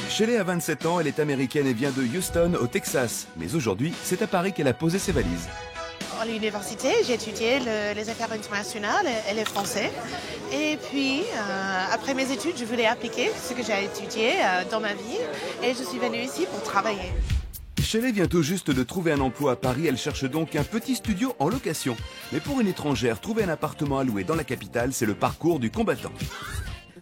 Shelley a 27 ans, elle est américaine et vient de Houston, au Texas. Mais aujourd'hui, c'est à Paris qu'elle a posé ses valises. À l'université, j'ai étudié les affaires internationales et le français. Et puis, après mes études, je voulais appliquer ce que j'ai étudié dans ma vie. Et je suis venue ici pour travailler. Shelley vient tout juste de trouver un emploi à Paris, elle cherche donc un petit studio en location. Mais pour une étrangère, trouver un appartement à louer dans la capitale, c'est le parcours du combattant.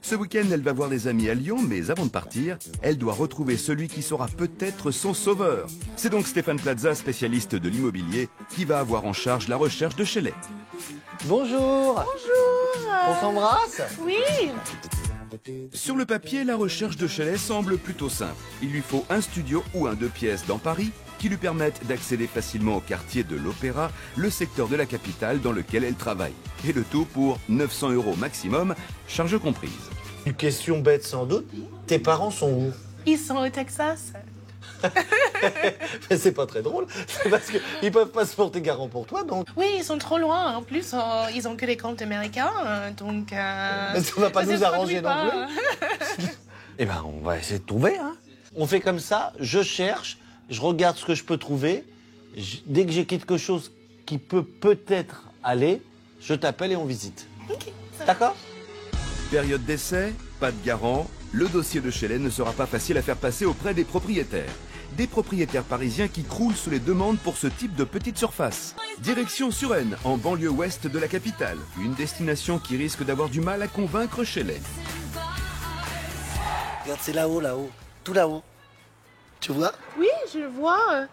Ce week-end, elle va voir des amis à Lyon, mais avant de partir, elle doit retrouver celui qui sera peut-être son sauveur. C'est donc Stéphane Plaza, spécialiste de l'immobilier, qui va avoir en charge la recherche de Shelley. Bonjour. Bonjour. On s'embrasse? Oui. Sur le papier, la recherche de Shelley semble plutôt simple. Il lui faut un studio ou un 2 pièces dans Paris qui lui permettent d'accéder facilement au quartier de l'Opéra, le secteur de la capitale dans lequel elle travaille. Et le tout pour 900 € maximum, charges comprises. Une question bête sans doute. Tes parents sont où? Ils sont au Texas. C'est pas très drôle. C'est parce qu'ils peuvent pas se porter garant pour toi, donc. Oui, ils sont trop loin. En plus, ils ont que des comptes américains. Donc. Mais ça va pas nous arranger non plus. Eh ben, on va essayer de trouver, hein. On fait comme ça, je cherche, je regarde ce que je peux trouver. Dès que j'ai quelque chose qui peut peut-être aller, je t'appelle et on visite. Ok. D'accord? Période d'essai, pas de garant, le dossier de Shelley ne sera pas facile à faire passer auprès des propriétaires. Des propriétaires parisiens qui croulent sous les demandes pour ce type de petite surface. Direction Suresnes, en banlieue ouest de la capitale. Une destination qui risque d'avoir du mal à convaincre Shelley. Regarde, c'est là-haut, là-haut. Tout là-haut. Tu vois? Oui, je le vois.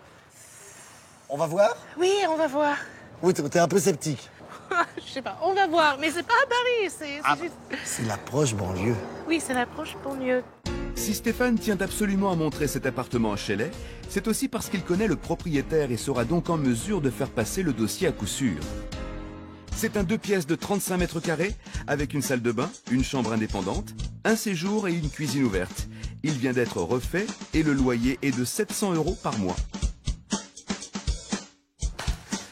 On va voir? Oui, on va voir. Oui, t'es un peu sceptique. Je sais pas, on va voir. Mais c'est pas à Paris, c'est juste. C'est l'approche banlieue. Oui, c'est l'approche pour mieux. Si Stéphane tient absolument à montrer cet appartement à Shelley, c'est aussi parce qu'il connaît le propriétaire et sera donc en mesure de faire passer le dossier à coup sûr. C'est un 2 pièces de 35 mètres carrés avec une salle de bain, une chambre indépendante, un séjour et une cuisine ouverte. Il vient d'être refait et le loyer est de 700 € par mois.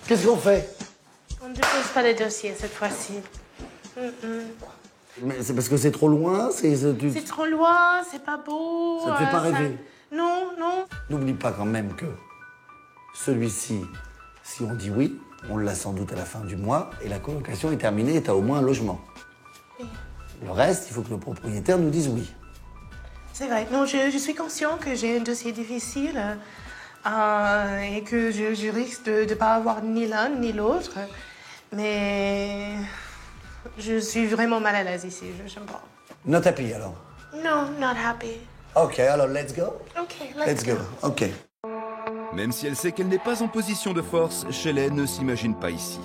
Qu'est-ce qu'on fait? On ne dépose pas les dossiers cette fois-ci. Mais c'est parce que c'est trop loin, C'est trop loin, c'est pas beau. Ça te fait pas rêver? Non, non. N'oublie pas quand même que celui-ci, si on dit oui, on l'a sans doute à la fin du mois et la colocation est terminée et t'as au moins un logement. Oui. Le reste, il faut que le propriétaire nous dise oui. C'est vrai. Non, je suis conscient que j'ai un dossier difficile et que je risque de ne pas avoir ni l'un ni l'autre. Mais je suis vraiment mal à l'aise ici. Je n'aime pas. Not happy alors? No, not happy. Ok, alors let's go. Ok, Let's go. Ok. Même si elle sait qu'elle n'est pas en position de force, Shelley ne s'imagine pas ici.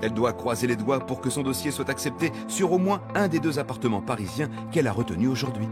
Elle doit croiser les doigts pour que son dossier soit accepté sur au moins un des 2 appartements parisiens qu'elle a retenus aujourd'hui.